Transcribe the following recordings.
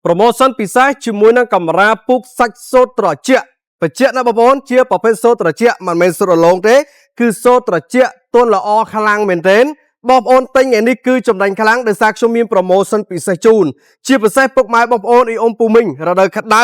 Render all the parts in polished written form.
promotion ពិសេសជាមួយនឹងកាមេរ៉ាពុកសាច់សូត្រត្រជាក់បញ្ជាក់ណាបងប្អូនជាប្រភេទសូត្រត្រជាក់មិនមែនសូត្ររលោងទេគឺសូត្រត្រជាក់ទន់ល្អខ្លាំងមែនទែនបងប្អូនទិញឯនេះគឺចំណេញខ្លាំងដោយសារខ្ញុំមាន promotion ពិសេសជូនជាពិសេសពុកម៉ែបងប្អូនអ៊ីអ៊ុំពូមីងរដូវក្តៅ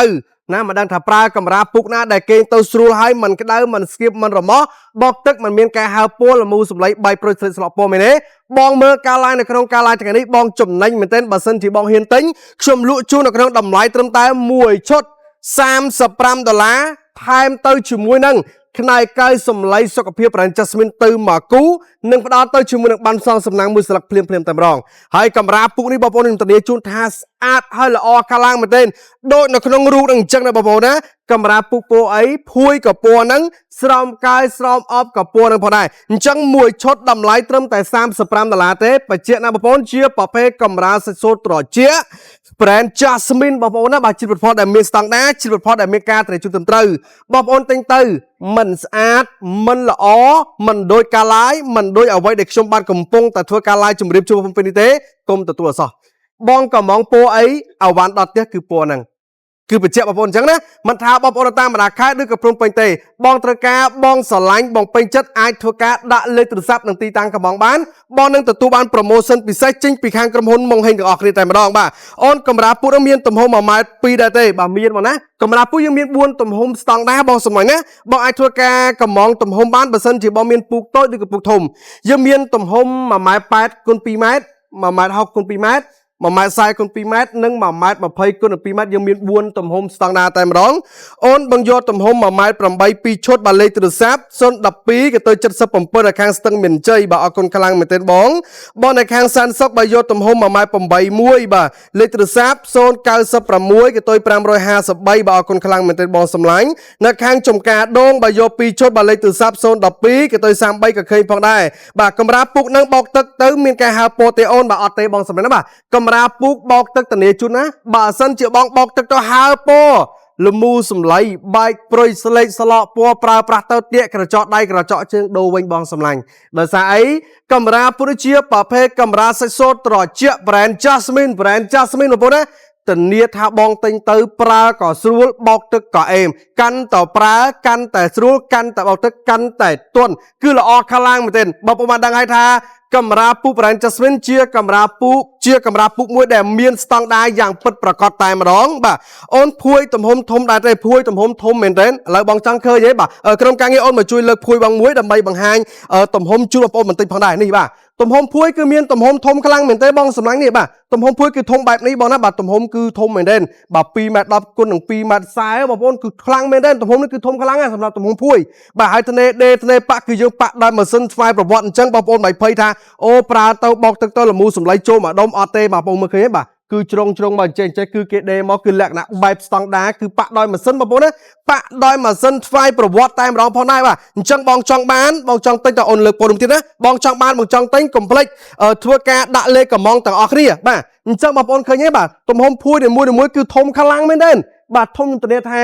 ណាមិនដឹងថាប្រើកាមេរ៉ាពុកណាដែលគេទៅស្រួលហើយមិនក្តៅមិនស្គៀបមិនរមាស់បោកទឹកមិនមានការហើរពណ៌លមូសម្លេងបែកប្រួយស្លេកស្លក់ពណ៌មែនទេបងមើលការ live នៅក្នុងការ live ថ្ងៃនេះបងចំណេញមែនទែនបើសិនជាបងហ៊ានទិញខ្ញុំលក់ជូននៅក្នុងតម្លៃត្រឹមតែ1ឈុត$35ថែមទៅជាមួយនឹងផ្នែកកាយសម្លៃសុខភាពប្រាំចាស់មីនទៅមកគូនឹងផ្ដល់ទៅជាមួយនឹងបានសងសំណាងមួយស្លឹកភ្លាមតែម្ដងហើយកាមេរ៉ាពុកនេះបងប្អូនខ្ញុំធានាជូនថាស្អាតហើយល្អខ្លាំងមែនទែនដូចនៅក្នុងរូបនឹងអញ្ចឹងណាបងប្អូនណាកាមេរ៉ាពុកពណ៌អីភួយកពណ៌ហ្នឹងស្រោមកាយស្រោមអបកពណ៌ហ្នឹងផងដែរអញ្ចឹងមួយឈុតតម្លៃត្រឹមតែ$35ទេបញ្ជាក់ណាបងប្អូនជាប្រភេទកាមេរ៉ាសាច់សូត្រត្រជាក់ brand Jasmine បងប្អូនណាបាទជាប្រភពដែលមានស្តង់ដារជាប្រភពដែលមានការត្រៀមជូនត្រឹមត្រូវបងប្អូនទិញទៅមិនស្អាតមិនល្អមិនដូចការ live មិនដូចអ្វីដែលខ្ញុំបានកំពុងតែធ្វើការ live ជម្រាបជូនបងប្អូននេះទេកុំទទួលអសោះបងកំងពណ៌អីអាវ៉ាន់ដតផ្ទះគឺពណ៌ហ្នឹងគឺបញ្ជាក់បងប្អូនអញ្ចឹងណាមិនថាបងប្អូនតាមបណ្ដាខេត្តឬក៏ព្រំពេញទេបងត្រូវការបងស្រឡាញ់បងពេញចិត្តអាចធ្វើការដាក់លេខទូរស័ព្ទនិងទីតាំងកំងបានបងនឹងទទួលបាន promotion ពិសេសចេញពីខាងក្រុមហ៊ុនម៉ុងហេងទាំងអស់គ្នាតែម្ដងបាទអូនកាមេរ៉ាពុកនឹងមានទំហំ1.2 ម៉ែត្រដែរទេបាទមានបងណាកាមេរ៉ាពុកយើងមាន4ទំហំស្តង់ដារបងសម្លាញ់ណាបងអាចធ្វើការកំងទំហំបានបើសិនជាបងមានពុកតូចឬក៏ពុកធំយើងមានទំហំ1.8 ម៉ែត្រគុណ2 ម៉ែត្រ1.60 ម៉ែត្រគុណ2 ម៉ែត្រ1.40 គុណ2 ម៉ែត្រនិង1.20 ម៉ែត្រគុណ2 ម៉ែត្រយើងមាន4ទំហំស្តង់ដារតែម្ដងអូនបងយកទំហំ1.8 ម៉ែត្រ2ឈុតបាទលេខទូរស័ព្ទ012ក៏ទៅ77នៅខាងស្ទឹងមានជ័យបាទអរគុណខ្លាំងមែនទែនបងនៅខាងសានសុកបាទយកទំហំ1.8 ម៉ែត្រមួយបាទលេខទូរស័ព្ទ096ក៏ទៅ553បាទអរគុណខ្លាំងមែនទែនបងសម្លាញ់នៅខាងចំការដងបាទយក2ឈុតបាទលេខទូរស័ព្ទ012ក៏ទៅ33ក៏ឃើញផងដែរបាទកាមេរ៉ាពុកនឹងបោកទឹកទៅមានការហើរពណ៌ទេអូនបាទអត់ទេបងសម្លាញ់ណាបាទកាមេរ៉ាពុកបោកទឹកតនីជូនណាបើសិនជាបងបោកទឹកទៅហើរពណ៌លមូសម្លៃបែកប្រុយស្លេកស្លក់ពណ៌ប្រើប្រាស់ទៅទាក់ក្រចកដៃក្រចកជើងដូរវិញបងសម្លាញ់ដោយសារអីកាមេរ៉ាពុរជាប្រភេទកាមេរ៉ាសាច់សូត្រត្រជាក់ brand Jasmine បងប្អូនណាធានាថាបងទិញទៅប្រើក៏ស្រួលបោកទឹកក៏អេមកាន់តែប្រើកាន់តែស្រួលកាន់តែបោកទឹកកាន់តែទន់គឺល្អខ្លាំងមែនទែនបងប្អូនបានដឹងហើយថាកាមេរ៉ាពុក brand Jasmine ជាកាមេរ៉ាពុកមួយដែលមានស្តង់ដារយ៉ាងពិតប្រាកដតែម្ដងបាទអូនភួយទំហំធំដែរទេភួយទំហំធំមែនទែនឥឡូវបងចង់ឃើញទេបាទក្រុមការងារអូនមកជួយលើកភួយបងមួយដើម្បីបង្ហាញទំហំជូនបងប្អូនបន្តិចផងដែរនេះបាទទំហំភួយគឺមានទំហំធំខ្លាំងមែនទេបងសម្លាញ់នេះបាទទំហំភួយគឺធំបែបនេះបងណាបាទទំហំគឺធំមែនទេបាទ2.10 ម៉ែត្រគុណនឹង2.40 ម៉ែត្របងប្អូនគឺខ្លាំងមែនទេទំហំនេះគឺធំខ្លាំងណាស់សម្រាប់ទំហំភួយបាទហើយធ្នេដេធ្នេប៉ាក់គឺយើងប៉ាក់ដោយម៉ាស៊ីនស្វ័យប្រវត្តិអញ្ចឹងបងប្អូនមិនភ័យថាអូប្រើទៅបោកទឹកទៅលមូសម្លៃចូលមកដុំអត់ទេបាទបងមើលឃើញទេបាទគឺជ្រុងមកចេះគឺគេដេមកគឺលក្ខណៈបែបស្តង់ដារគឺប៉ាក់ដោយម៉ាស៊ីនបងប្អូនណាប៉ាក់ដោយម៉ាស៊ីនស្វ័យប្រវត្តិតែម្ដងផងដែរបាទអញ្ចឹងបងចង់បានបងចង់ទិញតអូនលើកពណ៌ទៀតណាបងចង់បានបងចង់ទិញកុំភ្លេចធ្វើការដាក់លេខកំងទាំងអស់គ្នាបាទអញ្ចឹងបងប្អូនឃើញទេបាទទំហំភួយនីមួយគឺធំខ្លាំងមែនទេបាទធំធានាថា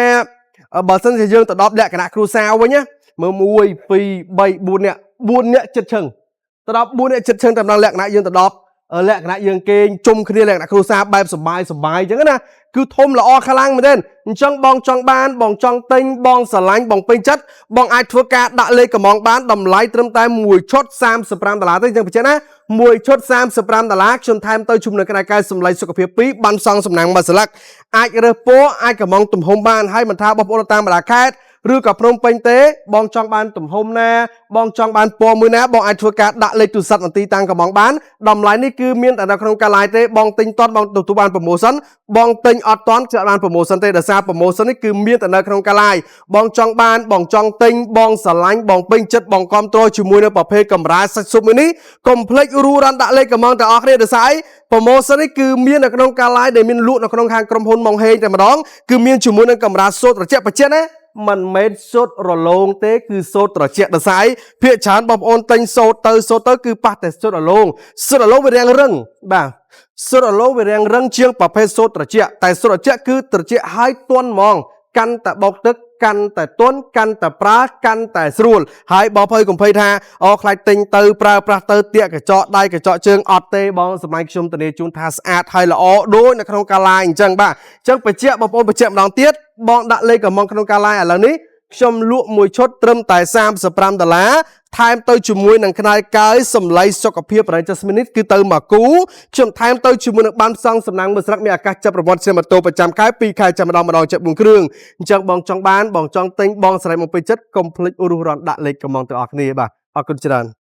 បើសិនជាយើងទៅដល់លក្ខណៈគ្រួសារវិញណាមើល1 2 3 4នាក់ចិត្តឈឹងទៅដល់4នាក់ចិត្តឈឹងតែម្ដងលក្ខណៈយើងទៅដល់លក្ខណៈយើងគេងជុំគ្នាលក្ខណៈគ្រួសារបែបសបាយអញ្ចឹងណាគឺធំល្អខ្លាំងមែនទេអញ្ចឹងបងចង់បានបងចង់ទិញបងស្រឡាញ់បងពេញចិត្តបងអាចធ្វើការដាក់លេខកំងបានតម្លៃត្រឹមតែ1ឈុត$35ទេអញ្ចឹងបញ្ជាក់ណា1ឈុត$35ខ្ញុំថែមទៅជំនួយកណ្ដាលកាយសម្លៃសុខភាព2បានសងសំណាងមួយស្លឹកអាចរើសពណ៌អាចកំងទំហំបានហើយមិនថាបងប្អូនតាមបណ្ដាខេត្តឬក៏ព្រមពេញទេបងចង់បានទំហំណាបងចង់បានពណ៌មួយណាបងអាចធ្វើការដាក់លេខទូរស័ព្ទនិងទីតាំងកំងបានតម្លៃនេះគឺមានតែនៅក្នុងការ live ទេបងទិញតន់បងទទួលបាន promotion បងទិញអត់តន់จะបាន promotion ទេដោយសារ promotion នេះគឺមានតែនៅក្នុងការ live បងចង់បានបងចង់ទិញបងស្រឡាញ់បងពេញចិត្តបងគាំទ្រជាមួយនៅប្រភេទកាមេរ៉ាសាច់ស៊ុបមួយនេះកុំភ្លេចរੂរ៉ាន់ដាក់លេខកំងទាំងអស់គ្នាដោយសារ promotion នេះគឺមាននៅក្នុងការ live ដែលមានលក់នៅក្នុងខាងក្រុមហ៊ុនម៉ុងហេងតែម្ដងគឺមានជាមួយនឹងកាមេរ៉ាសូត្រត្រជាក់បញ្ជាក់ណាមិនមែនសូត្ររលោងទេគឺសូត្រត្រជាក់ដោយសារភាគច្រើនបងប្អូនទិញសូត្រទៅគឺប៉ះតែសូត្ររលោងវារាំងរឹងបាទសូត្ររលោងវារាំងរឹងជាងប្រភេទសូត្រត្រជាក់តែសូត្រត្រជាក់គឺត្រជាក់ហើយទន់ហ្មងកាន់តែបោកទឹក កាន់តែទន់កាន់តែប្រើកាន់តែស្រួលហើយបងភ័យកុំភ័យថាអូខ្លាចទិញទៅប្រើប្រាស់ទៅទាក់កញ្ចក់ដៃកញ្ចក់ជើងអត់ទេបងសម័យខ្ញុំធានាជូនថាស្អាតហើយល្អដូចនៅក្នុងការ LINE អញ្ចឹងបាទអញ្ចឹងបញ្ជាក់បងប្អូនបញ្ជាក់ម្ដងទៀតបងដាក់លេខកំងក្នុងការ LINE ឥឡូវនេះខ្ញុំលក់មួយឈុតត្រឹមតែ$35ថែមទៅជាមួយនឹងខ្នើយកើយសម្លៃសុខភាពប្រហែល70មីនិតគឺទៅមួយគូខ្ញុំថែមទៅជាមួយនឹងបានផ្សងសំណាងមួយស្លឹកមានឱកាសចាប់ប្រវត្តិជាម៉ូតូប្រចាំខែ2ខែចាំម្ដងចិត្ត4គ្រឿងអញ្ចឹងបងចង់បានបងចង់ទិញបងស្រ័យមកពេញចិត្តកុំភ្លេចរស់រានដាក់លេខកំងទាំងអស់គ្នាបាទអរគុណច្រើន